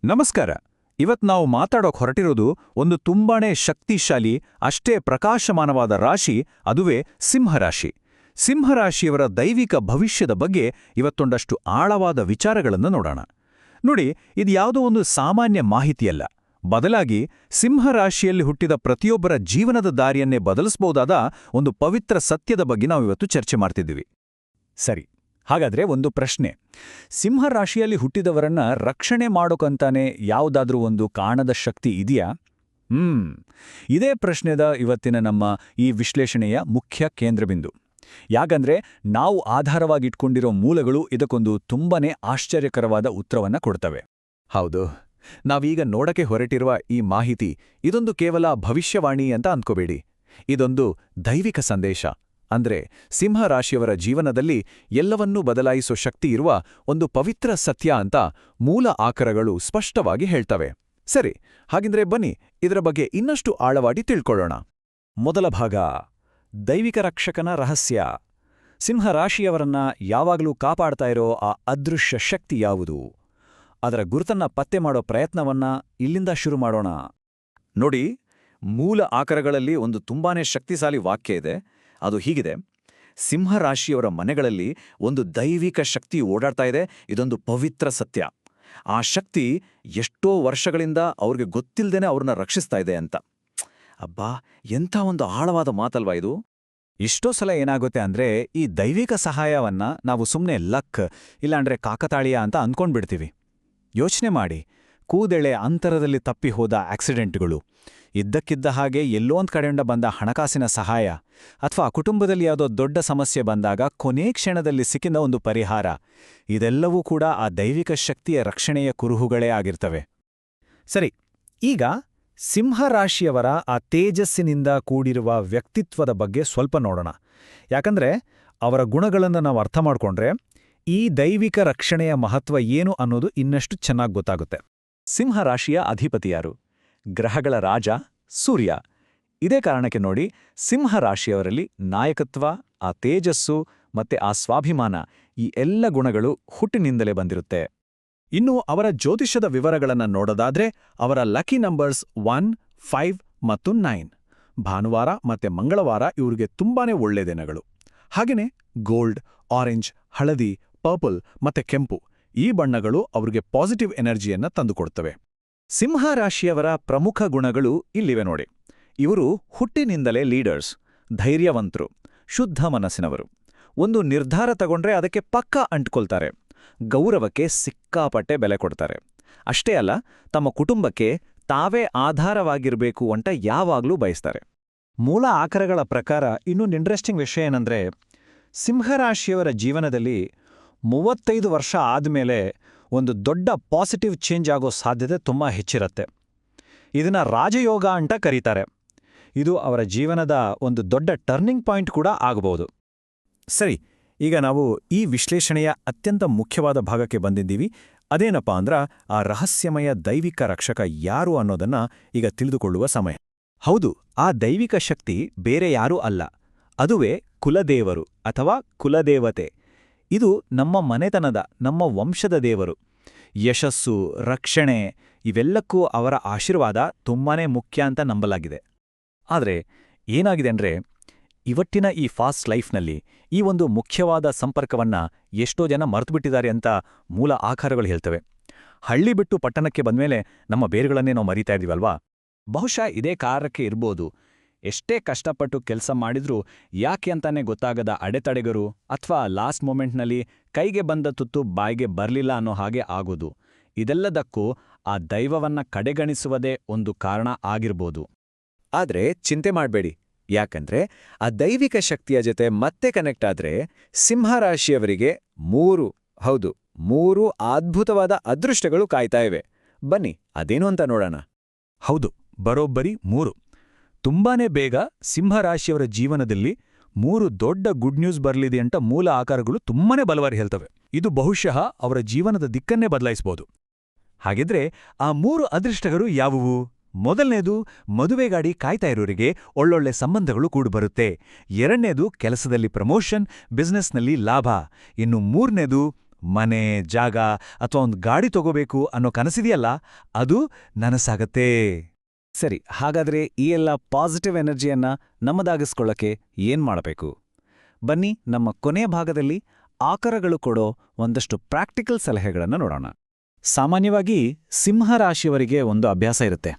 ನಮಸ್ಕಾರ. ಇವತ್ ನಾವು ಮಾತಾಡೋಕ್ ಹೊರಟಿರೋದು ಒಂದು ತುಂಬಾನೇ ಶಕ್ತಿಶಾಲಿ, ಅಷ್ಟೇ ಪ್ರಕಾಶಮಾನವಾದ ರಾಶಿ, ಅದುವೇ ಸಿಂಹರಾಶಿ. ಸಿಂಹರಾಶಿಯವರ ದೈವಿಕ ಭವಿಷ್ಯದ ಬಗ್ಗೆ ಇವತ್ತೊಂದಷ್ಟು ಆಳವಾದ ವಿಚಾರಗಳನ್ನು ನೋಡೋಣ. ನೋಡಿ, ಇದು ಯಾವುದೋ ಒಂದು ಸಾಮಾನ್ಯ ಮಾಹಿತಿಯಲ್ಲ. ಬದಲಾಗಿ ಸಿಂಹರಾಶಿಯಲ್ಲಿ ಹುಟ್ಟಿದ ಪ್ರತಿಯೊಬ್ಬರ ಜೀವನದ ದಾರಿಯನ್ನೇ ಬದಲಿಸಬಹುದಾದ ಒಂದು ಪವಿತ್ರ ಸತ್ಯದ ಬಗ್ಗೆ ನಾವಿವತ್ತು ಚರ್ಚೆ ಮಾಡ್ತಿದ್ದೀವಿ. ಸರಿ, ಹಾಗಾದ್ರೆ ಒಂದು ಪ್ರಶ್ನೆ. ಸಿಂಹರಾಶಿಯಲ್ಲಿ ಹುಟ್ಟಿದವರನ್ನ ರಕ್ಷಣೆ ಮಾಡೋಕಂತಾನೆ ಯಾವುದಾದ್ರೂ ಒಂದು ಕಾಣದ ಶಕ್ತಿ ಇದೆಯಾ? ಇದೇ ಪ್ರಶ್ನೆದ ಇವತ್ತಿನ ನಮ್ಮ ಈ ವಿಶ್ಲೇಷಣೆಯ ಮುಖ್ಯ ಕೇಂದ್ರಬಿಂದು. ಯಾಕಂದ್ರೆ ನಾವು ಆಧಾರವಾಗಿಟ್ಕೊಂಡಿರೋ ಮೂಲಗಳು ಇದಕ್ಕೊಂದು ತುಂಬಾನೇ ಆಶ್ಚರ್ಯಕರವಾದ ಉತ್ತರವನ್ನ ಕೊಡ್ತವೆ. ಹೌದು, ನಾವೀಗ ನೋಡಕ್ಕೆ ಹೊರಟಿರುವ ಈ ಮಾಹಿತಿ ಇದೊಂದು ಕೇವಲ ಭವಿಷ್ಯವಾಣಿ ಅಂತ ಅಂದ್ಕೋಬೇಡಿ. ಇದೊಂದು ದೈವಿಕ ಸಂದೇಶ. ಅಂದ್ರೆ ಸಿಂಹರಾಶಿಯವರ ಜೀವನದಲ್ಲಿ ಎಲ್ಲವನ್ನೂ ಬದಲಾಯಿಸೋ ಶಕ್ತಿ ಇರುವ ಒಂದು ಪವಿತ್ರ ಸತ್ಯ ಅಂತ ಮೂಲ ಆಕರಗಳು ಸ್ಪಷ್ಟವಾಗಿ ಹೇಳ್ತವೆ. ಸರಿ, ಹಾಗಿದ್ರೆ ಬನ್ನಿ ಇದರ ಬಗ್ಗೆ ಇನ್ನಷ್ಟು ಆಳವಾಗಿ ತಿಳ್ಕೊಳ್ಳೋಣ. ಮೊದಲ ಭಾಗ, ದೈವಿಕ ರಕ್ಷಕನ ರಹಸ್ಯ. ಸಿಂಹರಾಶಿಯವರನ್ನ ಯಾವಾಗಲೂ ಕಾಪಾಡ್ತಾ ಇರೋ ಆ ಅದೃಶ್ಯ ಶಕ್ತಿ ಯಾವುದು? ಅದರ ಗುರುತನ್ನ ಪತ್ತೆ ಮಾಡೋ ಪ್ರಯತ್ನವನ್ನ ಇಲ್ಲಿಂದ ಶುರು ಮಾಡೋಣ. ನೋಡಿ, ಮೂಲ ಆಕರಗಳಲ್ಲಿ ಒಂದು ತುಂಬಾನೇ ಶಕ್ತಿಶಾಲಿ ವಾಕ್ಯ ಇದೆ. ಅದು ಹೀಗಿದೆ: ಸಿಂಹರಾಶಿಯವರ ಮನೆಗಳಲ್ಲಿ ಒಂದು ದೈವಿಕ ಶಕ್ತಿ ಓಡಾಡ್ತಾ ಇದೆ. ಇದೊಂದು ಪವಿತ್ರ ಸತ್ಯ. ಆ ಶಕ್ತಿ ಎಷ್ಟೋ ವರ್ಷಗಳಿಂದ ಅವ್ರಿಗೆ ಗೊತ್ತಿಲ್ಲದೇನೆ ಅವ್ರನ್ನ ರಕ್ಷಿಸ್ತಾ ಇದೆ ಅಂತ. ಅಬ್ಬಾ, ಎಂಥ ಒಂದು ಆಳವಾದ ಮಾತಲ್ವಾ ಇದು. ಎಷ್ಟೋ ಸಲ ಏನಾಗುತ್ತೆ ಅಂದ್ರೆ, ಈ ದೈವಿಕ ಸಹಾಯವನ್ನ ನಾವು ಸುಮ್ಮನೆ ಲಕ್ ಇಲ್ಲಾಂದ್ರೆ ಕಾಕತಾಳೀಯ ಅಂತ ಅಂದ್ಕೊಂಡ್ಬಿಡ್ತೀವಿ. ಯೋಚನೆ ಮಾಡಿ, ಕೂದೆಳೆ ಅಂತರದಲ್ಲಿ ತಪ್ಪಿ ಹೋದ ಆಕ್ಸಿಡೆಂಟ್ಗಳು, ಇದ್ದಕ್ಕಿದ್ದ ಹಾಗೆ ಎಲ್ಲೋಂದ್ ಕಡೆಯಿಂದ ಬಂದ ಹಣಕಾಸಿನ ಸಹಾಯ, ಅಥವಾ ಕುಟುಂಬದಲ್ಲಿ ಯಾವುದೋ ದೊಡ್ಡ ಸಮಸ್ಯೆ ಬಂದಾಗ ಕೊನೇ ಕ್ಷಣದಲ್ಲಿ ಸಿಕ್ಕಿದ ಒಂದು ಪರಿಹಾರ, ಇದೆಲ್ಲವೂ ಕೂಡ ಆ ದೈವಿಕ ಶಕ್ತಿಯ ರಕ್ಷಣೆಯ ಕುರುಹುಗಳೇ ಆಗಿರ್ತವೆ. ಸರಿ, ಈಗ ಸಿಂಹರಾಶಿಯವರ ಆ ತೇಜಸ್ಸಿನಿಂದ ಕೂಡಿರುವ ವ್ಯಕ್ತಿತ್ವದ ಬಗ್ಗೆ ಸ್ವಲ್ಪ ನೋಡೋಣ. ಯಾಕಂದ್ರೆ ಅವರ ಗುಣಗಳನ್ನು ನಾವು ಅರ್ಥ ಮಾಡ್ಕೊಂಡ್ರೆ ಈ ದೈವಿಕ ರಕ್ಷಣೆಯ ಮಹತ್ವ ಏನು ಅನ್ನೋದು ಇನ್ನಷ್ಟು ಚೆನ್ನಾಗಿ ಗೊತ್ತಾಗುತ್ತೆ. ಸಿಂಹರಾಶಿಯ ಅಧಿಪತಿಯಾರು? ಗ್ರಹಗಳ ರಾಜ ಸೂರ್ಯ. ಇದೇ ಕಾರಣಕ್ಕೆ ನೋಡಿ, ಸಿಂಹರಾಶಿಯವರಲ್ಲಿ ನಾಯಕತ್ವ, ಆ ತೇಜಸ್ಸು ಮತ್ತೆ ಆ ಸ್ವಾಭಿಮಾನ, ಈ ಎಲ್ಲ ಗುಣಗಳು ಹುಟ್ಟಿನಿಂದಲೇ ಬಂದಿರುತ್ತೆ. ಇನ್ನು ಅವರ ಜ್ಯೋತಿಷದ ವಿವರಗಳನ್ನು ನೋಡೋದಾದ್ರೆ, ಅವರ ಲಕ್ಕಿ ನಂಬರ್ಸ್ 1, 5 ಮತ್ತು 9. ಭಾನುವಾರ ಮತ್ತೆ ಮಂಗಳವಾರ ಇವ್ರಿಗೆ ತುಂಬಾನೇ ಒಳ್ಳೆ ದಿನಗಳು. ಹಾಗೆಯೇ ಗೋಲ್ಡ್, ಆರೆಂಜ್, ಹಳದಿ, ಪರ್ಪಲ್ ಮತ್ತೆ ಕೆಂಪು, ಈ ಬಣ್ಣಗಳು ಅವ್ರಿಗೆ ಪಾಸಿಟಿವ್ ಎನರ್ಜಿಯನ್ನ ತಂದುಕೊಡ್ತವೆ. ಸಿಂಹರಾಶಿಯವರ ಪ್ರಮುಖ ಗುಣಗಳು ಇಲ್ಲಿವೆ ನೋಡಿ. ಇವರು ಹುಟ್ಟಿನಿಂದಲೇ ಲೀಡರ್ಸ್, ಧೈರ್ಯವಂತರು, ಶುದ್ಧ ಮನಸ್ಸಿನವರು. ಒಂದು ನಿರ್ಧಾರ ತಗೊಂಡ್ರೆ ಅದಕ್ಕೆ ಪಕ್ಕಾ ಅಂಟ್ಕೊಳ್ತಾರೆ. ಗೌರವಕ್ಕೆ ಸಿಕ್ಕಾಪಟ್ಟೆ ಬೆಲೆ ಕೊಡ್ತಾರೆ. ಅಷ್ಟೇ ಅಲ್ಲ, ತಮ್ಮ ಕುಟುಂಬಕ್ಕೆ ತಾವೇ ಆಧಾರವಾಗಿರಬೇಕು ಅಂತ ಯಾವಾಗ್ಲೂ ಬಯಸ್ತಾರೆ. ಮೂಲ ಆಕರಗಳ ಪ್ರಕಾರ ಇನ್ನೊಂದು ಇಂಟ್ರೆಸ್ಟಿಂಗ್ ವಿಷಯ ಏನಂದ್ರೆ, ಸಿಂಹರಾಶಿಯವರ ಜೀವನದಲ್ಲಿ 35 ವರ್ಷ ಆದಮೇಲೆ ಒಂದು ದೊಡ್ಡ ಪಾಸಿಟಿವ್ ಚೇಂಜ್ ಆಗೋ ಸಾಧ್ಯತೆ ತುಂಬ ಹೆಚ್ಚಿರುತ್ತೆ. ಇದನ್ನ ರಾಜಯೋಗ ಅಂತ ಕರೀತಾರೆ. ಇದು ಅವರ ಜೀವನದ ಒಂದು ದೊಡ್ಡ ಟರ್ನಿಂಗ್ ಪಾಯಿಂಟ್ ಕೂಡ ಆಗಬಹುದು. ಸರಿ, ಈಗ ನಾವು ಈ ವಿಶ್ಲೇಷಣೆಯ ಅತ್ಯಂತ ಮುಖ್ಯವಾದ ಭಾಗಕ್ಕೆ ಬಂದಿದ್ದೀವಿ. ಅದೇನಪ್ಪಾ ಅಂದ್ರ, ಆ ರಹಸ್ಯಮಯ ದೈವಿಕ ರಕ್ಷಕ ಯಾರು ಅನ್ನೋದನ್ನ ಈಗ ತಿಳಿದುಕೊಳ್ಳುವ ಸಮಯ. ಹೌದು, ಆ ದೈವಿಕ ಶಕ್ತಿ ಬೇರೆ ಯಾರೂ ಅಲ್ಲ. ಅದುವೇ ಕುಲದೇವರು ಅಥವಾ ಕುಲದೇವತೆ. ಇದು ನಮ್ಮ ಮನೆತನದ, ನಮ್ಮ ವಂಶದ ದೇವರು. ಯಶಸ್ಸು, ರಕ್ಷಣೆ ಇವೆಲ್ಲಕ್ಕೂ ಅವರ ಆಶೀರ್ವಾದ ತುಂಬಾನೇ ಮುಖ್ಯ ಅಂತ ನಂಬಲಾಗಿದೆ. ಆದರೆ ಏನಾಗಿದೆ ಅಂದ್ರೆ, ಇವತ್ತಿನ ಈ ಫಾಸ್ಟ್ ಲೈಫ್ನಲ್ಲಿ ಈ ಒಂದು ಮುಖ್ಯವಾದ ಸಂಪರ್ಕವನ್ನ ಎಷ್ಟೋ ಜನ ಮರೆತುಬಿಟ್ಟಿದ್ದಾರೆ ಅಂತ ಮೂಲ ಆಕಾರಗಳು ಹೇಳ್ತವೆ. ಹಳ್ಳಿ ಬಿಟ್ಟು ಪಟ್ಟಣಕ್ಕೆ ಬಂದ್ಮೇಲೆ ನಮ್ಮ ಬೇರುಗಳನ್ನೇ ನಾವು ಮರೀತಾ ಇದೀವಲ್ವಾ? ಬಹುಶಃ ಇದೇ ಕಾರಣಕ್ಕೆ ಇರ್ಬೋದು. ಎಷ್ಟೇ ಕಷ್ಟಪಟ್ಟು ಕೆಲಸ ಮಾಡಿದ್ರೂ ಯಾಕೆ ಅಂತಾನೆ ಗೊತ್ತಾಗದ ಅಡೆತಡೆಗರು, ಅಥವಾ ಲಾಸ್ಟ್ ಮೊಮೆಂಟ್ನಲ್ಲಿ ಕೈಗೆ ಬಂದ ತುತ್ತು ಬಾಯಿಗೆ ಬರಲಿಲ್ಲ ಅನ್ನೋ ಹಾಗೆ ಆಗೋದು, ಇದೆಲ್ಲದಕ್ಕೂ ಆ ದೈವವನ್ನ ಕಡೆಗಣಿಸುವುದೇ ಒಂದು ಕಾರಣ ಆಗಿರ್ಬೋದು. ಆದ್ರೆ ಚಿಂತೆ ಮಾಡಬೇಡಿ, ಯಾಕಂದ್ರೆ ಆ ದೈವಿಕ ಶಕ್ತಿಯ ಜೊತೆ ಮತ್ತೆ ಕನೆಕ್ಟ್ ಆದ್ರೆ ಸಿಂಹರಾಶಿಯವರಿಗೆ 3 ಅದ್ಭುತವಾದ ಅದೃಷ್ಟಗಳು ಕಾಯ್ತಾ ಇವೆ. ಬನ್ನಿ ಅದೇನು ಅಂತ ನೋಡೋಣ. ಹೌದು, ಬರೋಬ್ಬರಿ 3. ತುಂಬಾನೇ ಬೇಗ ಸಿಂಹರಾಶಿಯವರ ಜೀವನದಲ್ಲಿ 3 ದೊಡ್ಡ ಗುಡ್ ನ್ಯೂಸ್ ಬರಲಿದೆ ಅಂತ ಮೂಲ ಆಕಾರಗಳು ತುಂಬಾನೇ ಬಲವಾರಿ ಹೇಳ್ತವೆ. ಇದು ಬಹುಶಃ ಅವರ ಜೀವನದ ದಿಕ್ಕನ್ನೇ ಬದಲಾಯಿಸಬಹುದು. ಹಾಗಿದ್ರೆ ಆ 3 ಅದೃಷ್ಟಗಳು ಯಾವುವು? ಮೊದಲನೇದು, ಮದುವೆಗಾಡಿ ಕಾಯ್ತಾ ಇರೋರಿಗೆ ಒಳ್ಳೊಳ್ಳೆ ಸಂಬಂಧಗಳು ಕೂಡಿಬರುತ್ತೆ. ಎರಡನೇದು, ಕೆಲಸದಲ್ಲಿ ಪ್ರಮೋಷನ್, ಬಿಸ್ನೆಸ್ನಲ್ಲಿ ಲಾಭ. ಇನ್ನು ಮೂರನೇದು, ಮನೆ, ಜಾಗ ಅಥವಾ ಒಂದು ಗಾಡಿ ತಗೋಬೇಕು ಅನ್ನೋ ಕನಸಿದೆಯಲ್ಲ, ಅದು ನನಸಾಗತ್ತೆ. ಸರಿ, ಹಾಗಾದ್ರೆ ಈ ಎಲ್ಲ ಪಾಸಿಟಿವ್ ಎನರ್ಜಿಯನ್ನ ನಮ್ಮದಾಗಿಸ್ಕೊಳ್ಳಕ್ಕೆ ಏನ್ ಮಾಡಬೇಕು? ಬನ್ನಿ, ನಮ್ಮ ಕೊನೆಯ ಭಾಗದಲ್ಲಿ ಆಕರಗಳು ಕೊಡೋ ಒಂದಷ್ಟು ಪ್ರಾಕ್ಟಿಕಲ್ ಸಲಹೆಗಳನ್ನು ನೋಡೋಣ. ಸಾಮಾನ್ಯವಾಗಿ ಸಿಂಹರಾಶಿಯವರಿಗೆ ಒಂದು ಅಭ್ಯಾಸ ಇರುತ್ತೆ.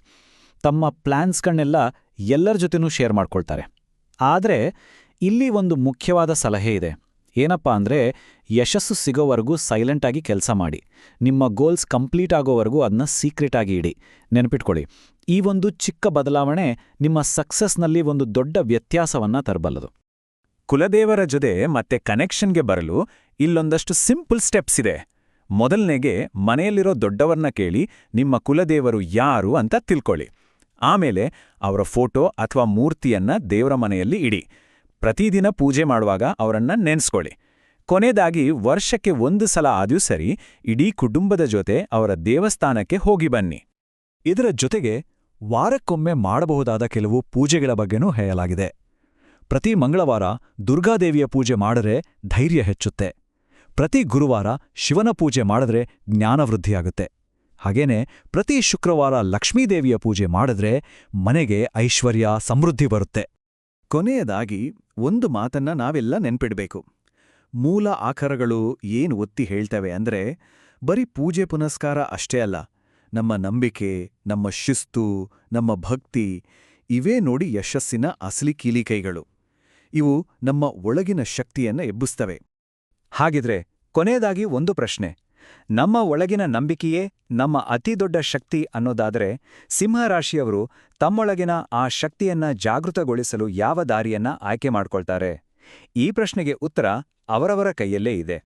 ತಮ್ಮ ಪ್ಲಾನ್ಸ್ಗಳನ್ನೆಲ್ಲ ಎಲ್ಲರ ಜೊತೆನೂ ಶೇರ್ ಮಾಡ್ಕೊಳ್ತಾರೆ. ಆದರೆ ಇಲ್ಲಿ ಒಂದು ಮುಖ್ಯವಾದ ಸಲಹೆ ಇದೆ. ಏನಪ್ಪಾ ಅಂದ್ರೆ, ಯಶಸ್ಸು ಸಿಗೋವರೆಗೂ ಸೈಲೆಂಟಾಗಿ ಕೆಲಸ ಮಾಡಿ. ನಿಮ್ಮ ಗೋಲ್ಸ್ ಕಂಪ್ಲೀಟ್ ಆಗೋವರೆಗೂ ಅದನ್ನ ಸೀಕ್ರೆಟ್ ಆಗಿ ಇಡಿ. ನೆನಪಿಟ್ಕೊಳ್ಳಿ, ಈ ಒಂದು ಚಿಕ್ಕ ಬದಲಾವಣೆ ನಿಮ್ಮ ಸಕ್ಸಸ್ನಲ್ಲಿ ಒಂದು ದೊಡ್ಡ ವ್ಯತ್ಯಾಸವನ್ನ ತರಬಲ್ಲದು. ಕುಲದೇವರ ಜೊತೆ ಮತ್ತೆ ಕನೆಕ್ಷನ್ಗೆ ಬರಲು ಇಲ್ಲೊಂದಷ್ಟು ಸಿಂಪಲ್ ಸ್ಟೆಪ್ಸ್ ಇದೆ. ಮೊದಲನೇಗೆ, ಮನೆಯಲ್ಲಿರೋ ದೊಡ್ಡವರನ್ನ ಕೇಳಿ ನಿಮ್ಮ ಕುಲದೇವರು ಯಾರು ಅಂತ ತಿಳ್ಕೊಳ್ಳಿ. ಆಮೇಲೆ ಅವರ ಫೋಟೋ ಅಥವಾ ಮೂರ್ತಿಯನ್ನ ದೇವರ ಮನೆಯಲ್ಲಿ ಇಡಿ. ಪ್ರತಿದಿನ ಪೂಜೆ ಮಾಡುವಾಗ ಅವರನ್ನ ನೆನ್ಸ್ಕೊಳ್ಳಿ. ಕೊನೆಯದಾಗಿ, ವರ್ಷಕ್ಕೆ 1 ಸಲ ಆದ್ರೂ ಸರಿ ಇಡೀ ಕುಟುಂಬದ ಜೊತೆ ಅವರ ದೇವಸ್ಥಾನಕ್ಕೆ ಹೋಗಿ ಬನ್ನಿ. ಇದರ ಜೊತೆಗೆ ವಾರಕ್ಕೊಮ್ಮೆ ಮಾಡಬಹುದಾದ ಕೆಲವು ಪೂಜೆಗಳ ಬಗ್ಗೆನೂ ಹೇಳಲಾಗಿದೆ. ಪ್ರತಿ ಮಂಗಳವಾರ ದುರ್ಗಾದೇವಿಯ ಪೂಜೆ ಮಾಡಿದ್ರೆ ಧೈರ್ಯ ಹೆಚ್ಚುತ್ತೆ. ಪ್ರತಿ ಗುರುವಾರ ಶಿವನ ಪೂಜೆ ಮಾಡಿದ್ರೆ ಜ್ಞಾನವೃದ್ಧಿಯಾಗುತ್ತೆ. ಹಾಗೇನೆ ಪ್ರತಿ ಶುಕ್ರವಾರ ಲಕ್ಷ್ಮೀದೇವಿಯ ಪೂಜೆ ಮಾಡಿದ್ರೆ ಮನೆಗೆ ಐಶ್ವರ್ಯ, ಸಮೃದ್ಧಿ ಬರುತ್ತೆ. ಕೊನೆಯದಾಗಿ ಒಂದು ಮಾತನ್ನ ನಾವೆಲ್ಲ ನೆನ್ಪಿಡ್ಬೇಕು. ಮೂಲ ಆಕರಗಳು ಏನು ಒತ್ತಿ ಹೇಳ್ತವೆ ಅಂದ್ರೆ, ಬರೀ ಪೂಜೆ ಪುನಸ್ಕಾರ ಅಷ್ಟೇ ಅಲ್ಲ, ನಮ್ಮ ನಂಬಿಕೆ, ನಮ್ಮ ಶಿಸ್ತು, ನಮ್ಮ ಭಕ್ತಿ ಇವೇ ನೋಡಿ ಯಶಸ್ಸಿನ ಅಸಲಿ ಕೀಲಿಕೈಗಳು. ಇವು ನಮ್ಮ ಒಳಗಿನ ಶಕ್ತಿಯನ್ನ ಎಬ್ಬಿಸ್ತವೆ. ಹಾಗಿದ್ರೆ ಕೊನೆಯದಾಗಿ ಒಂದು ಪ್ರಶ್ನೆ: ನಮ್ಮ ಒಳಗಿನ ನಂಬಿಕೆಯೇ ನಮ್ಮ ಅತಿದೊಡ್ಡ ಶಕ್ತಿ ಅನ್ನೋದಾದರೆ, ಸಿಂಹರಾಶಿಯವರು ತಮ್ಮೊಳಗಿನ ಆ ಶಕ್ತಿಯನ್ನ ಜಾಗೃತಗೊಳಿಸಲು ಯಾವ ದಾರಿಯನ್ನ ಆಯ್ಕೆ ಮಾಡ್ಕೊಳ್ತಾರೆ? ಈ ಪ್ರಶ್ನೆಗೆ ಉತ್ತರ ಅವರವರ ಕೈಯಲ್ಲೇ ಇದೆ.